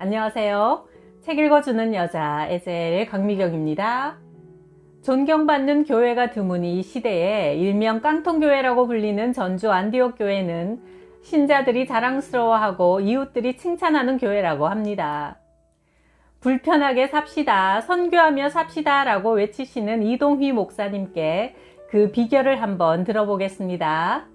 안녕하세요. 책 읽어주는 여자 에셀의 강미경입니다. 존경받는 교회가 드문 이 시대에 일명 깡통교회라고 불리는 전주 안디옥 교회는 신자들이 자랑스러워하고 이웃들이 칭찬하는 교회라고 합니다. 불편하게 삽시다, 선교하며 삽시다 라고 외치시는 이동휘 목사님께 그 비결을 한번 들어보겠습니다.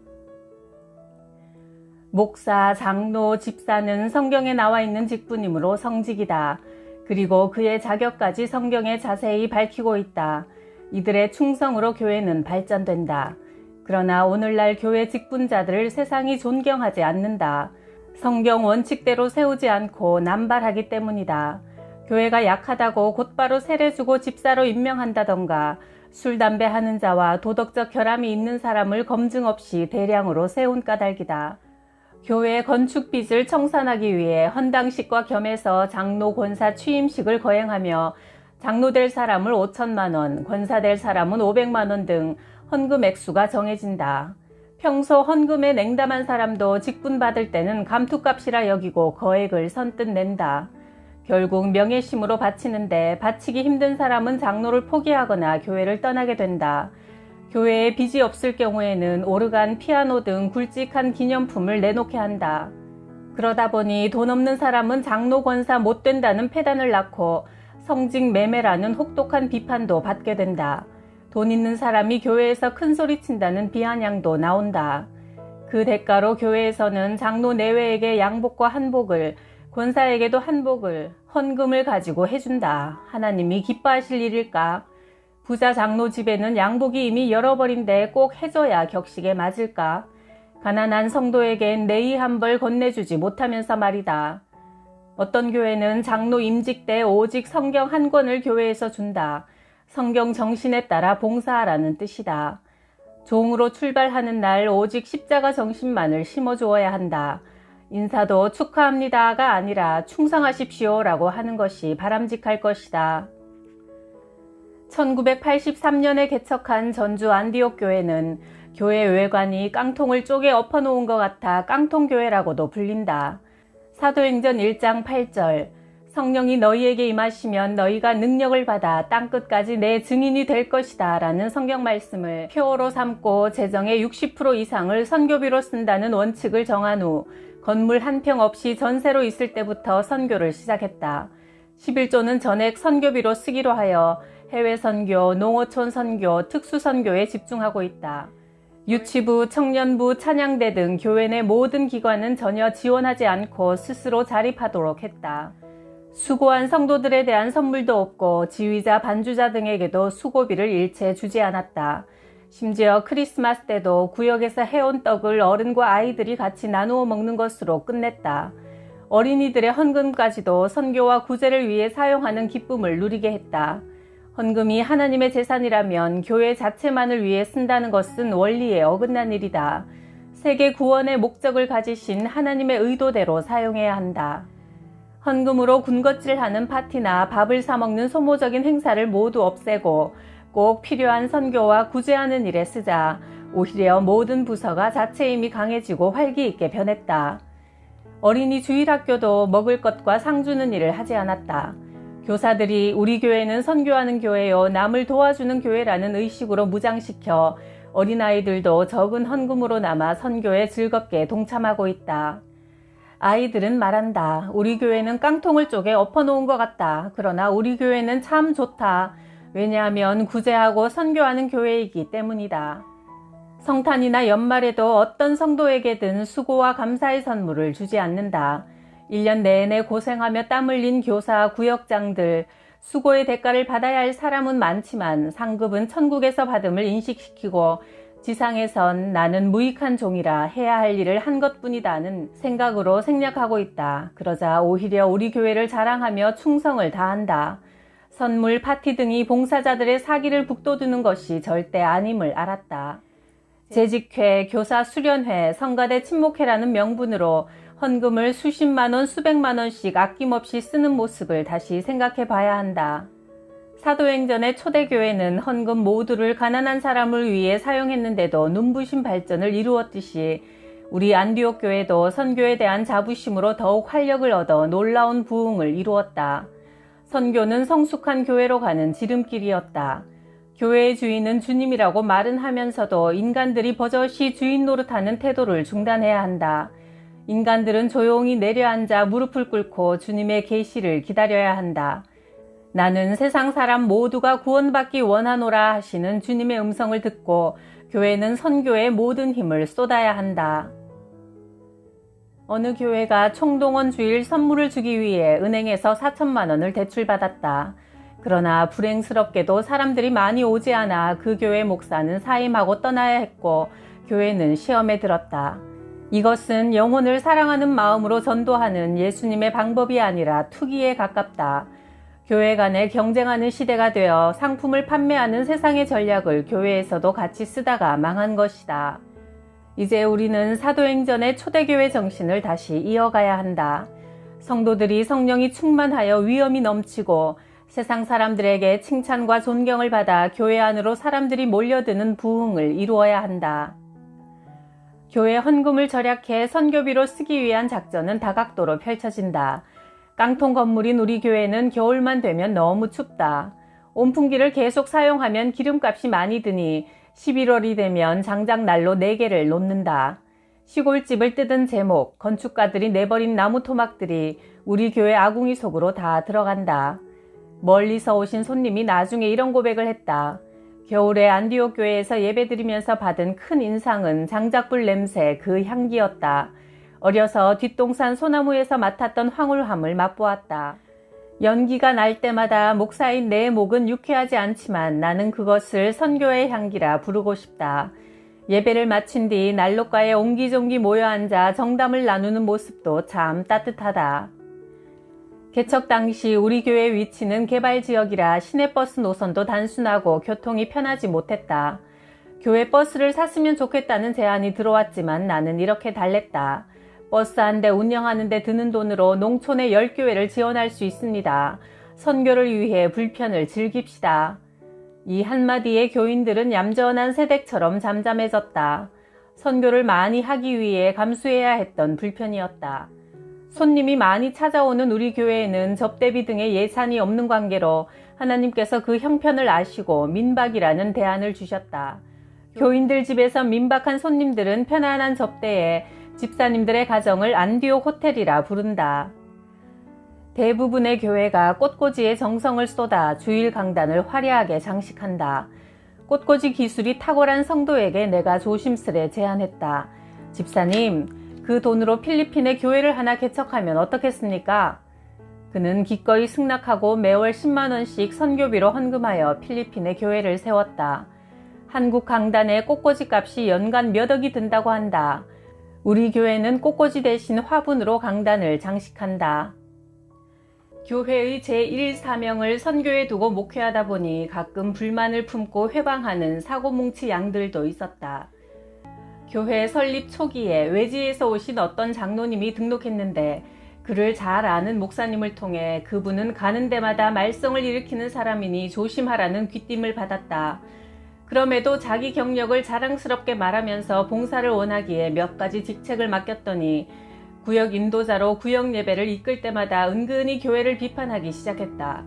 목사, 장로, 집사는 성경에 나와 있는 직분이므로 성직이다. 그리고 그의 자격까지 성경에 자세히 밝히고 있다. 이들의 충성으로 교회는 발전된다. 그러나 오늘날 교회 직분자들을 세상이 존경하지 않는다. 성경 원칙대로 세우지 않고 남발하기 때문이다. 교회가 약하다고 곧바로 세례주고 집사로 임명한다던가 술, 담배 하는 자와 도덕적 결함이 있는 사람을 검증 없이 대량으로 세운 까닭이다. 교회 건축 빚을 청산하기 위해 헌당식과 겸해서 장로, 권사 취임식을 거행하며 장로 될 사람을 5천만 원, 권사 될 사람은 500만 원 등 헌금 액수가 정해진다. 평소 헌금에 냉담한 사람도 직분 받을 때는 감투값이라 여기고 거액을 선뜻 낸다. 결국 명예심으로 바치는데 바치기 힘든 사람은 장로를 포기하거나 교회를 떠나게 된다. 교회에 빚이 없을 경우에는 오르간, 피아노 등 굵직한 기념품을 내놓게 한다. 그러다 보니 돈 없는 사람은 장로, 권사 못 된다는 폐단을 낳고 성직 매매라는 혹독한 비판도 받게 된다. 돈 있는 사람이 교회에서 큰 소리 친다는 비아냥도 나온다. 그 대가로 교회에서는 장로 내외에게 양복과 한복을, 권사에게도 한복을, 헌금을 가지고 해준다. 하나님이 기뻐하실 일일까? 부자 장로 집에는 양복이 이미 열어버린데 꼭 해줘야 격식에 맞을까? 가난한 성도에겐 내의 한 벌 건네주지 못하면서 말이다. 어떤 교회는 장로 임직 때 오직 성경 한 권을 교회에서 준다. 성경 정신에 따라 봉사하라는 뜻이다. 종으로 출발하는 날 오직 십자가 정신만을 심어주어야 한다. 인사도 축하합니다가 아니라 충성하십시오라고 하는 것이 바람직할 것이다. 1983년에 개척한 전주 안디옥 교회는 교회 외관이 깡통을 쪼개 엎어놓은 것 같아 깡통교회라고도 불린다. 사도행전 1장 8절 성령이 너희에게 임하시면 너희가 능력을 받아 땅끝까지 내 증인이 될 것이다 라는 성경 말씀을 표어로 삼고 재정의 60% 이상을 선교비로 쓴다는 원칙을 정한 후 건물 한 평 없이 전세로 있을 때부터 선교를 시작했다. 11조는 전액 선교비로 쓰기로 하여 해외 선교, 농어촌 선교, 특수 선교에 집중하고 있다. 유치부, 청년부, 찬양대 등 교회 내 모든 기관은 전혀 지원하지 않고 스스로 자립하도록 했다. 수고한 성도들에 대한 선물도 없고 지휘자, 반주자 등에게도 수고비를 일체 주지 않았다. 심지어 크리스마스 때도 구역에서 해온 떡을 어른과 아이들이 같이 나누어 먹는 것으로 끝냈다. 어린이들의 헌금까지도 선교와 구제를 위해 사용하는 기쁨을 누리게 했다. 헌금이 하나님의 재산이라면 교회 자체만을 위해 쓴다는 것은 원리에 어긋난 일이다. 세계 구원의 목적을 가지신 하나님의 의도대로 사용해야 한다. 헌금으로 군것질하는 파티나 밥을 사먹는 소모적인 행사를 모두 없애고 꼭 필요한 선교와 구제하는 일에 쓰자 오히려 모든 부서가 자체 힘이 강해지고 활기 있게 변했다. 어린이 주일학교도 먹을 것과 상 주는 일을 하지 않았다. 교사들이 우리 교회는 선교하는 교회요, 남을 도와주는 교회라는 의식으로 무장시켜 어린아이들도 적은 헌금으로나마 선교에 즐겁게 동참하고 있다. 아이들은 말한다. 우리 교회는 깡통을 쪼개 엎어놓은 것 같다. 그러나 우리 교회는 참 좋다. 왜냐하면 구제하고 선교하는 교회이기 때문이다. 성탄이나 연말에도 어떤 성도에게든 수고와 감사의 선물을 주지 않는다. 1년 내내 고생하며 땀 흘린 교사, 구역장들, 수고의 대가를 받아야 할 사람은 많지만 상급은 천국에서 받음을 인식시키고 지상에선 나는 무익한 종이라 해야 할 일을 한 것뿐이다는 생각으로 생략하고 있다. 그러자 오히려 우리 교회를 자랑하며 충성을 다한다. 선물, 파티 등이 봉사자들의 사기를 북돋우는 것이 절대 아님을 알았다. 재직회, 교사 수련회, 성가대 친목회라는 명분으로 헌금을 수십만 원, 수백만 원씩 아낌없이 쓰는 모습을 다시 생각해 봐야 한다. 사도행전의 초대교회는 헌금 모두를 가난한 사람을 위해 사용했는데도 눈부신 발전을 이루었듯이 우리 안디옥 교회도 선교에 대한 자부심으로 더욱 활력을 얻어 놀라운 부흥을 이루었다. 선교는 성숙한 교회로 가는 지름길이었다. 교회의 주인은 주님이라고 말은 하면서도 인간들이 버젓이 주인 노릇하는 태도를 중단해야 한다. 인간들은 조용히 내려앉아 무릎을 꿇고 주님의 계시를 기다려야 한다. 나는 세상 사람 모두가 구원받기 원하노라 하시는 주님의 음성을 듣고 교회는 선교에 모든 힘을 쏟아야 한다. 어느 교회가 총동원 주일 선물을 주기 위해 은행에서 4천만 원을 대출받았다. 그러나 불행스럽게도 사람들이 많이 오지 않아 그 교회 목사는 사임하고 떠나야 했고 교회는 시험에 들었다. 이것은 영혼을 사랑하는 마음으로 전도하는 예수님의 방법이 아니라 투기에 가깝다. 교회 간에 경쟁하는 시대가 되어 상품을 판매하는 세상의 전략을 교회에서도 같이 쓰다가 망한 것이다. 이제 우리는 사도행전의 초대교회 정신을 다시 이어가야 한다. 성도들이 성령이 충만하여 위엄이 넘치고 세상 사람들에게 칭찬과 존경을 받아 교회 안으로 사람들이 몰려드는 부흥을 이루어야 한다. 교회 헌금을 절약해 선교비로 쓰기 위한 작전은 다각도로 펼쳐진다. 깡통 건물인 우리 교회는 겨울만 되면 너무 춥다. 온풍기를 계속 사용하면 기름값이 많이 드니 11월이 되면 장작 난로 4개를 놓는다. 시골집을 뜯은 제목, 건축가들이 내버린 나무 토막들이 우리 교회 아궁이 속으로 다 들어간다. 멀리서 오신 손님이 나중에 이런 고백을 했다. 겨울에 안디옥 교회에서 예배드리면서 받은 큰 인상은 장작불 냄새 그 향기였다. 어려서 뒷동산 소나무에서 맡았던 황홀함을 맛보았다. 연기가 날 때마다 목사인 내 목은 유쾌하지 않지만 나는 그것을 선교의 향기라 부르고 싶다. 예배를 마친 뒤 난로가에 옹기종기 모여 앉아 정담을 나누는 모습도 참 따뜻하다. 개척 당시 우리 교회 위치는 개발지역이라 시내버스 노선도 단순하고 교통이 편하지 못했다. 교회 버스를 샀으면 좋겠다는 제안이 들어왔지만 나는 이렇게 달랬다. 버스 한 대 운영하는 데 드는 돈으로 농촌의 10교회를 지원할 수 있습니다. 선교를 위해 불편을 즐깁시다. 이 한마디에 교인들은 얌전한 새댁처럼 잠잠해졌다. 선교를 많이 하기 위해 감수해야 했던 불편이었다. 손님이 많이 찾아오는 우리 교회에는 접대비 등의 예산이 없는 관계로 하나님께서 그 형편을 아시고 민박이라는 대안을 주셨다. 교인들 집에서 민박한 손님들은 편안한 접대에 집사님들의 가정을 안디옥 호텔이라 부른다. 대부분의 교회가 꽃꽂이에 정성을 쏟아 주일 강단을 화려하게 장식한다. 꽃꽂이 기술이 탁월한 성도에게 내가 조심스레 제안했다. 집사님, 그 돈으로 필리핀에 교회를 하나 개척하면 어떻겠습니까? 그는 기꺼이 승낙하고 매월 10만 원씩 선교비로 헌금하여 필리핀에 교회를 세웠다. 한국 강단의 꽃꽂이 값이 연간 몇 억이 든다고 한다. 우리 교회는 꽃꽂이 대신 화분으로 강단을 장식한다. 교회의 제1사명을 선교에 두고 목회하다 보니 가끔 불만을 품고 회방하는 사고뭉치 양들도 있었다. 교회 설립 초기에 외지에서 오신 어떤 장로님이 등록했는데 그를 잘 아는 목사님을 통해 그분은 가는 데마다 말썽을 일으키는 사람이니 조심하라는 귀띔을 받았다. 그럼에도 자기 경력을 자랑스럽게 말하면서 봉사를 원하기에 몇 가지 직책을 맡겼더니 구역 인도자로 구역 예배를 이끌 때마다 은근히 교회를 비판하기 시작했다.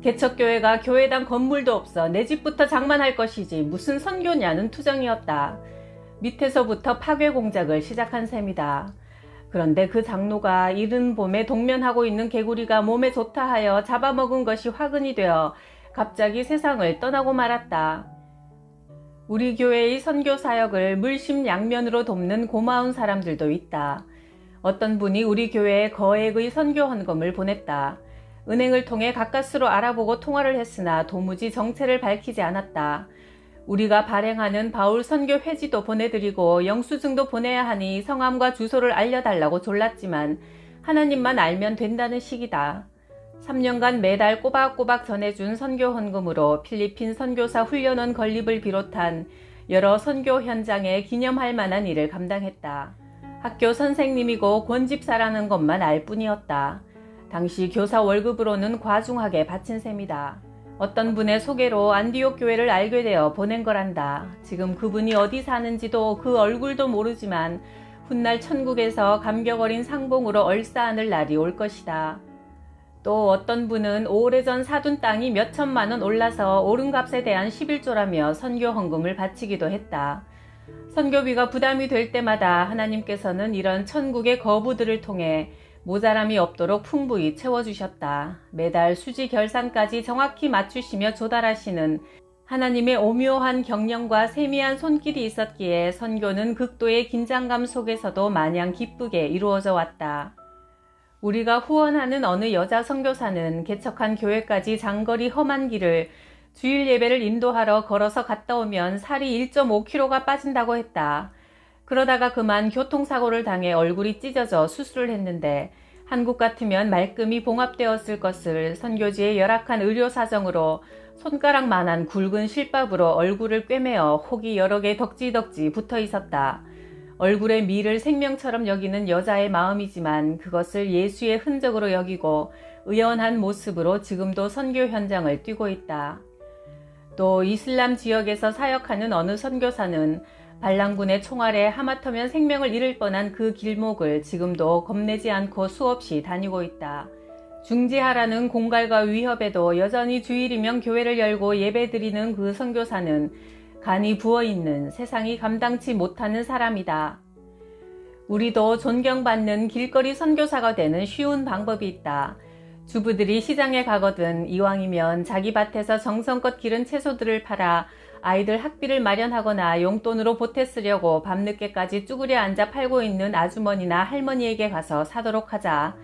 개척교회가 교회당 건물도 없어 내 집부터 장만할 것이지 무슨 선교냐는 투정이었다. 밑에서부터 파괴 공작을 시작한 셈이다. 그런데 그 장로가 이른 봄에 동면하고 있는 개구리가 몸에 좋다 하여 잡아먹은 것이 화근이 되어 갑자기 세상을 떠나고 말았다. 우리 교회의 선교 사역을 물심양면으로 돕는 고마운 사람들도 있다. 어떤 분이 우리 교회에 거액의 선교 헌금을 보냈다. 은행을 통해 가까스로 알아보고 통화를 했으나 도무지 정체를 밝히지 않았다. 우리가 발행하는 바울 선교 회지도 보내드리고 영수증도 보내야 하니 성함과 주소를 알려달라고 졸랐지만 하나님만 알면 된다는 식이다. 3년간 매달 꼬박꼬박 전해준 선교 헌금으로 필리핀 선교사 훈련원 건립을 비롯한 여러 선교 현장에 기념할 만한 일을 감당했다. 학교 선생님이고 권집사라는 것만 알 뿐이었다. 당시 교사 월급으로는 과중하게 바친 셈이다. 어떤 분의 소개로 안디옥 교회를 알게 되어 보낸 거란다. 지금 그분이 어디 사는지도 그 얼굴도 모르지만 훗날 천국에서 감격 어린 상봉으로 얼싸안을 날이 올 것이다. 또 어떤 분은 오래전 사둔 땅이 몇 천만 원 올라서 오른 값에 대한 11조라며 선교 헌금을 바치기도 했다. 선교비가 부담이 될 때마다 하나님께서는 이런 천국의 거부들을 통해 모자람이 없도록 풍부히 채워주셨다. 매달 수지 결산까지 정확히 맞추시며 조달하시는 하나님의 오묘한 경영과 세미한 손길이 있었기에 선교는 극도의 긴장감 속에서도 마냥 기쁘게 이루어져 왔다. 우리가 후원하는 어느 여자 선교사는 개척한 교회까지 장거리 험한 길을 주일 예배를 인도하러 걸어서 갔다 오면 살이 1.5kg가 빠진다고 했다. 그러다가 그만 교통사고를 당해 얼굴이 찢어져 수술을 했는데 한국 같으면 말끔히 봉합되었을 것을 선교지의 열악한 의료 사정으로 손가락만한 굵은 실밥으로 얼굴을 꿰매어 혹이 여러 개 덕지덕지 붙어 있었다. 얼굴의 미를 생명처럼 여기는 여자의 마음이지만 그것을 예수의 흔적으로 여기고 의연한 모습으로 지금도 선교 현장을 뛰고 있다. 또 이슬람 지역에서 사역하는 어느 선교사는 반란군의 총알에 하마터면 생명을 잃을 뻔한 그 길목을 지금도 겁내지 않고 수없이 다니고 있다. 중지하라는 공갈과 위협에도 여전히 주일이면 교회를 열고 예배드리는 그 선교사는 간이 부어있는 세상이 감당치 못하는 사람이다. 우리도 존경받는 길거리 선교사가 되는 쉬운 방법이 있다. 주부들이 시장에 가거든 이왕이면 자기 밭에서 정성껏 기른 채소들을 팔아 아이들 학비를 마련하거나 용돈으로 보태 쓰려고 밤늦게까지 쭈그려 앉아 팔고 있는 아주머니나 할머니에게 가서 사도록 하자.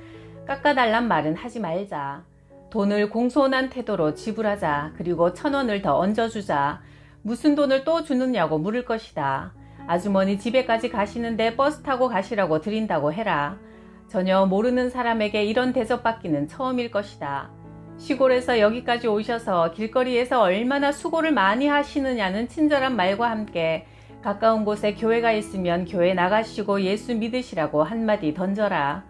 깎아달란 말은 하지 말자. 돈을 공손한 태도로 지불하자. 그리고 1,000원을 더 얹어주자. 무슨 돈을 또 주느냐고 물을 것이다. 아주머니 집에까지 가시는데 버스 타고 가시라고 드린다고 해라. 전혀 모르는 사람에게 이런 대접받기는 처음일 것이다. 시골에서 여기까지 오셔서 길거리에서 얼마나 수고를 많이 하시느냐는 친절한 말과 함께 가까운 곳에 교회가 있으면 교회 나가시고 예수 믿으시라고 한마디 던져라.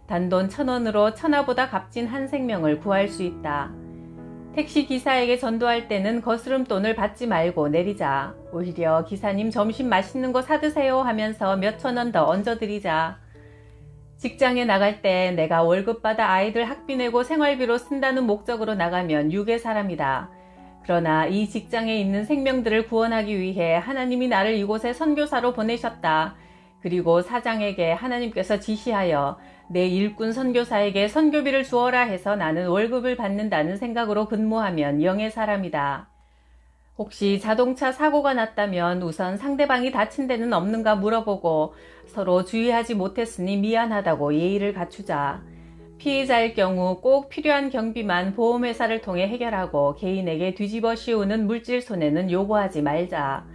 단돈 1,000원으로 천하보다 값진 한 생명을 구할 수 있다. 택시 기사에게 전도할 때는 거스름돈을 받지 말고 내리자. 오히려 기사님 점심 맛있는 거 사드세요 하면서 몇 천 원 더 얹어드리자. 직장에 나갈 때 내가 월급 받아 아이들 학비 내고 생활비로 쓴다는 목적으로 나가면 유괴 사람이다. 그러나 이 직장에 있는 생명들을 구원하기 위해 하나님이 나를 이곳에 선교사로 보내셨다. 그리고 사장에게 하나님께서 지시하여 내 일꾼 선교사에게 선교비를 주어라 해서 나는 월급을 받는다는 생각으로 근무하면 영의 사람이다. 혹시 자동차 사고가 났다면 우선 상대방이 다친 데는 없는가 물어보고 서로 주의하지 못했으니 미안하다고 예의를 갖추자. 피해자일 경우 꼭 필요한 경비만 보험회사를 통해 해결하고 개인에게 뒤집어 씌우는 물질 손해는 요구하지 말자.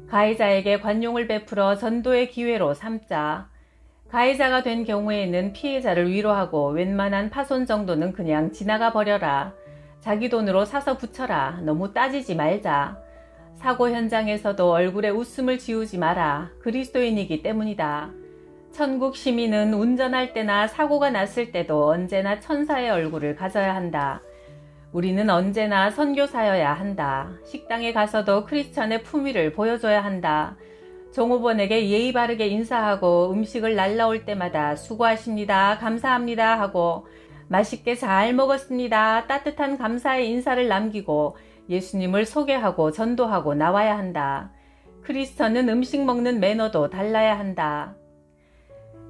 가해자에게 관용을 베풀어 전도의 기회로 삼자. 가해자가 된 경우에는 피해자를 위로하고 웬만한 파손 정도는 그냥 지나가 버려라. 자기 돈으로 사서 붙여라. 너무 따지지 말자. 사고 현장에서도 얼굴에 웃음을 지우지 마라. 그리스도인이기 때문이다. 천국 시민은 운전할 때나 사고가 났을 때도 언제나 천사의 얼굴을 가져야 한다. 우리는 언제나 선교사여야 한다. 식당에 가서도 크리스천의 품위를 보여줘야 한다. 종업원에게 예의 바르게 인사하고 음식을 날라올 때마다 수고하십니다. 감사합니다 하고 맛있게 잘 먹었습니다. 따뜻한 감사의 인사를 남기고 예수님을 소개하고 전도하고 나와야 한다. 크리스천은 음식 먹는 매너도 달라야 한다.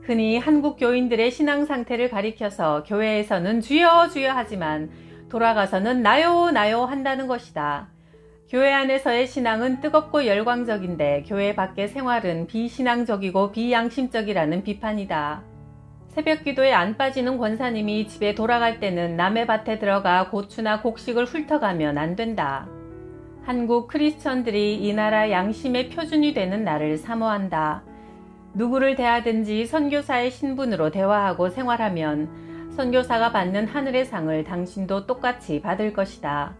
흔히 한국 교인들의 신앙 상태를 가리켜서 교회에서는 주여 주여 하지만 돌아가서는 나요 나요 한다는 것이다. 교회 안에서의 신앙은 뜨겁고 열광적인데 교회 밖의 생활은 비신앙적이고 비양심적이라는 비판이다. 새벽 기도에 안 빠지는 권사님이 집에 돌아갈 때는 남의 밭에 들어가 고추나 곡식을 훑어가면 안 된다. 한국 크리스천들이 이 나라 양심의 표준이 되는 나를 사모한다. 누구를 대하든지 선교사의 신분으로 대화하고 생활하면 선교사가 받는 하늘의 상을 당신도 똑같이 받을 것이다.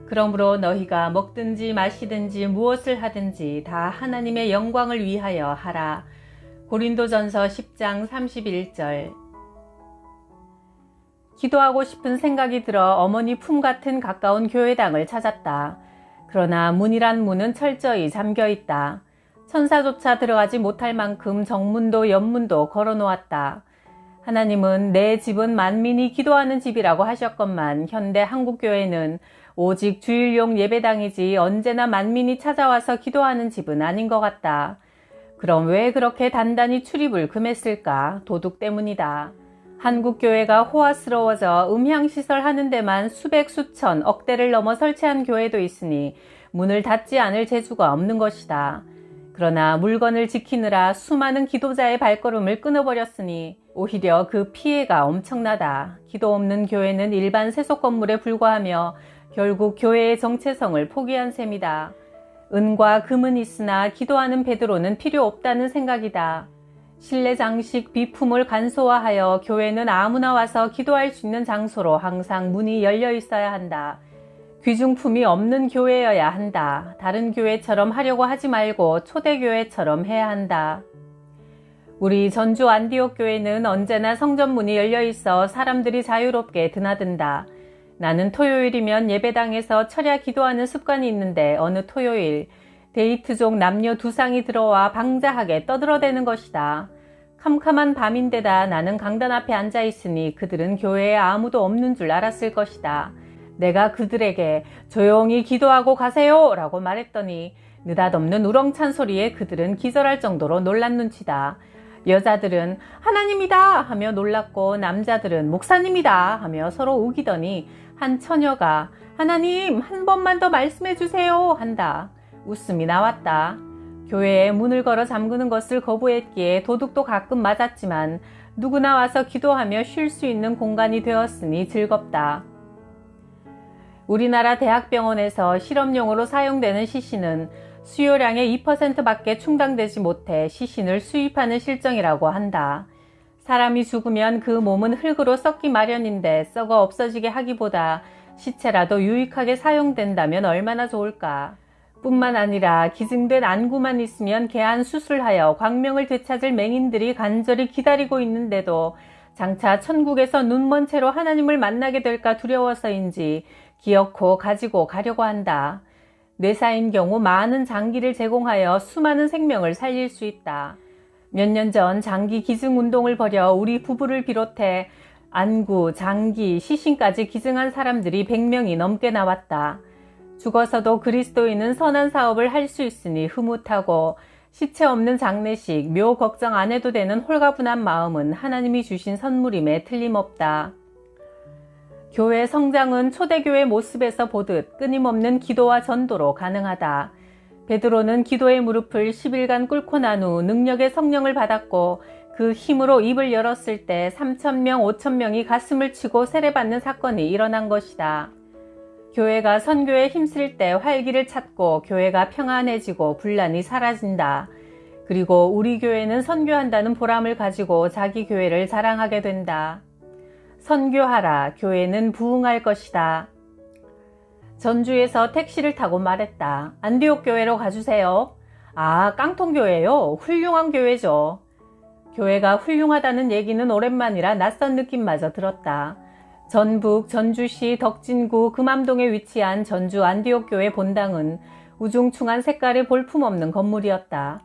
그러므로 너희가 먹든지 마시든지 무엇을 하든지 다 하나님의 영광을 위하여 하라. 고린도전서 10장 31절. 기도하고 싶은 생각이 들어 어머니 품 같은 가까운 교회당을 찾았다. 그러나 문이란 문은 철저히 잠겨 있다. 천사조차 들어가지 못할 만큼 정문도 연문도 걸어놓았다. 하나님은 내 집은 만민이 기도하는 집이라고 하셨건만 현대 한국교회는 오직 주일용 예배당이지 언제나 만민이 찾아와서 기도하는 집은 아닌 것 같다. 그럼 왜 그렇게 단단히 출입을 금했을까? 도둑 때문이다. 한국교회가 호화스러워져 음향시설 하는 데만 수백 수천 억대를 넘어 설치한 교회도 있으니 문을 닫지 않을 재주가 없는 것이다. 그러나 물건을 지키느라 수많은 기도자의 발걸음을 끊어버렸으니 오히려 그 피해가 엄청나다. 기도 없는 교회는 일반 세속 건물에 불과하며 결국 교회의 정체성을 포기한 셈이다. 은과 금은 있으나 기도하는 베드로는 필요 없다는 생각이다. 실내 장식 비품을 간소화하여 교회는 아무나 와서 기도할 수 있는 장소로 항상 문이 열려 있어야 한다. 귀중품이 없는 교회여야 한다. 다른 교회처럼 하려고 하지 말고 초대교회처럼 해야 한다. 우리 전주 안디옥 교회는 언제나 성전문이 열려 있어 사람들이 자유롭게 드나든다. 나는 토요일이면 예배당에서 철야 기도하는 습관이 있는데 어느 토요일 데이트족 남녀 두 쌍이 들어와 방자하게 떠들어대는 것이다. 캄캄한 밤인데다 나는 강단 앞에 앉아 있으니 그들은 교회에 아무도 없는 줄 알았을 것이다. 내가 그들에게 조용히 기도하고 가세요 라고 말했더니 느닷없는 우렁찬 소리에 그들은 기절할 정도로 놀란 눈치다. 여자들은 하나님이다 하며 놀랐고 남자들은 목사님이다 하며 서로 우기더니 한 처녀가 하나님 한 번만 더 말씀해 주세요 한다. 웃음이 나왔다. 교회에 문을 걸어 잠그는 것을 거부했기에 도둑도 가끔 맞았지만 누구나 와서 기도하며 쉴 수 있는 공간이 되었으니 즐겁다. 우리나라 대학병원에서 실험용으로 사용되는 시신은 수요량의 2%밖에 충당되지 못해 시신을 수입하는 실정이라고 한다. 사람이 죽으면 그 몸은 흙으로 썩기 마련인데 썩어 없어지게 하기보다 시체라도 유익하게 사용된다면 얼마나 좋을까. 뿐만 아니라 기증된 안구만 있으면 개안 수술하여 광명을 되찾을 맹인들이 간절히 기다리고 있는데도 장차 천국에서 눈먼 채로 하나님을 만나게 될까 두려워서인지 기어코 가지고 가려고 한다. 뇌사인 경우 많은 장기를 제공하여 수많은 생명을 살릴 수 있다. 몇 년 전 장기 기증 운동을 벌여 우리 부부를 비롯해 안구, 장기, 시신까지 기증한 사람들이 100명이 넘게 나왔다. 죽어서도 그리스도인은 선한 사업을 할 수 있으니 흐뭇하고 시체 없는 장례식, 묘 걱정 안 해도 되는 홀가분한 마음은 하나님이 주신 선물임에 틀림없다. 교회 성장은 초대교회 모습에서 보듯 끊임없는 기도와 전도로 가능하다. 베드로는 기도의 무릎을 10일간 꿇고 난 후 능력의 성령을 받았고 그 힘으로 입을 열었을 때 3,000명, 5,000명이 가슴을 치고 세례받는 사건이 일어난 것이다. 교회가 선교에 힘쓸 때 활기를 찾고 교회가 평안해지고 분란이 사라진다. 그리고 우리 교회는 선교한다는 보람을 가지고 자기 교회를 자랑하게 된다. 선교하라, 교회는 부흥할 것이다. 전주에서 택시를 타고 말했다. 안디옥 교회로 가주세요. 아, 깡통교회요? 훌륭한 교회죠. 교회가 훌륭하다는 얘기는 오랜만이라 낯선 느낌마저 들었다. 전북 전주시 덕진구 금암동에 위치한 전주 안디옥 교회 본당은 우중충한 색깔의 볼품없는 건물이었다.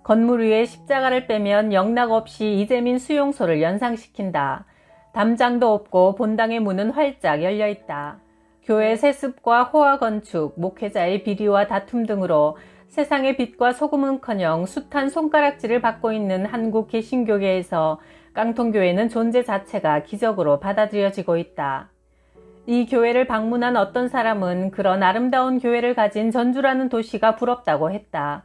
건물 위에 십자가를 빼면 영락 없이 이재민 수용소를 연상시킨다. 담장도 없고 본당의 문은 활짝 열려있다. 교회 세습과 호화 건축, 목회자의 비리와 다툼 등으로 세상의 빛과 소금은커녕 숱한 손가락질을 받고 있는 한국 개신교계에서 깡통교회는 존재 자체가 기적으로 받아들여지고 있다. 이 교회를 방문한 어떤 사람은 그런 아름다운 교회를 가진 전주라는 도시가 부럽다고 했다.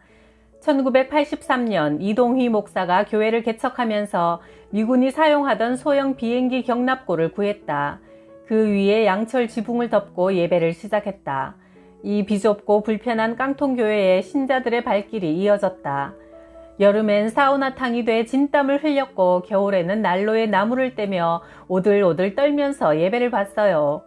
1983년 이동희 목사가 교회를 개척하면서 미군이 사용하던 소형 비행기 경납고를 구했다. 그 위에 양철 지붕을 덮고 예배를 시작했다. 이 비좁고 불편한 깡통교회에 신자들의 발길이 이어졌다. 여름엔 사우나탕이 돼 진땀을 흘렸고 겨울에는 난로에 나무를 떼며 오들오들 떨면서 예배를 봤어요.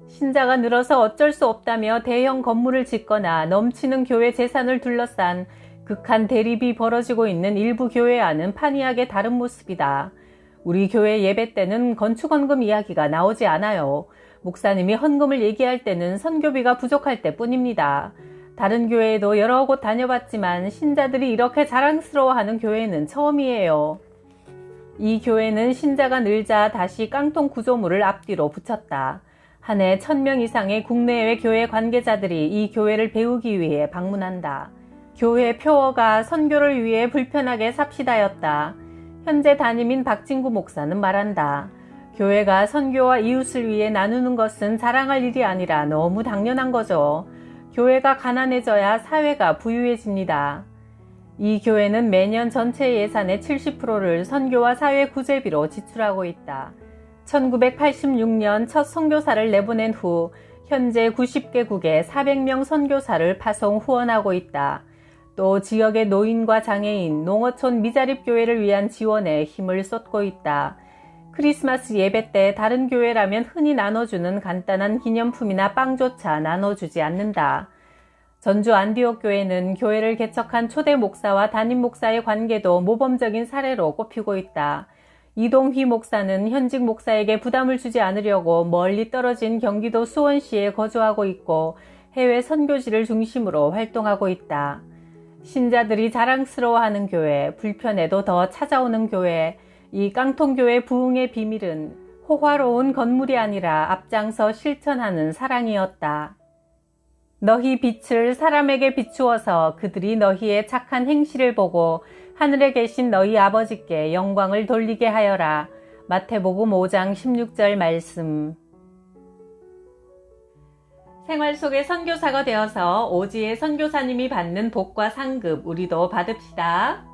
신자가 늘어서 어쩔 수 없다며 대형 건물을 짓거나 넘치는 교회 재산을 둘러싼 극한 대립이 벌어지고 있는 일부 교회와는 판이하게 다른 모습이다. 우리 교회 예배 때는 건축헌금 이야기가 나오지 않아요. 목사님이 헌금을 얘기할 때는 선교비가 부족할 때뿐입니다. 다른 교회에도 여러 곳 다녀봤지만 신자들이 이렇게 자랑스러워하는 교회는 처음이에요. 이 교회는 신자가 늘자 다시 깡통 구조물을 앞뒤로 붙였다. 한 해 1000명 이상의 국내외 교회 관계자들이 이 교회를 배우기 위해 방문한다. 교회 표어가 선교를 위해 불편하게 삽시다였다. 현재 담임인 박진구 목사는 말한다. 교회가 선교와 이웃을 위해 나누는 것은 자랑할 일이 아니라 너무 당연한 거죠. 교회가 가난해져야 사회가 부유해집니다. 이 교회는 매년 전체 예산의 70%를 선교와 사회 구제비로 지출하고 있다. 1986년 첫 선교사를 내보낸 후 현재 90개국에 400명 선교사를 파송 후원하고 있다. 또 지역의 노인과 장애인, 농어촌 미자립교회를 위한 지원에 힘을 쏟고 있다. 크리스마스 예배 때 다른 교회라면 흔히 나눠주는 간단한 기념품이나 빵조차 나눠주지 않는다. 전주 안디옥 교회는 교회를 개척한 초대 목사와 담임 목사의 관계도 모범적인 사례로 꼽히고 있다. 이동휘 목사는 현직 목사에게 부담을 주지 않으려고 멀리 떨어진 경기도 수원시에 거주하고 있고 해외 선교지를 중심으로 활동하고 있다. 신자들이 자랑스러워하는 교회, 불편해도 더 찾아오는 교회, 이 깡통교회 부흥의 비밀은 호화로운 건물이 아니라 앞장서 실천하는 사랑이었다. 너희 빛을 사람에게 비추어서 그들이 너희의 착한 행실을 보고 하늘에 계신 너희 아버지께 영광을 돌리게 하여라. 마태복음 5장 16절 말씀. 생활 속의 선교사가 되어서 오지의 선교사님이 받는 복과 상급 우리도 받읍시다.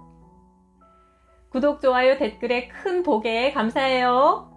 구독, 좋아요, 댓글에 큰 복에 감사해요.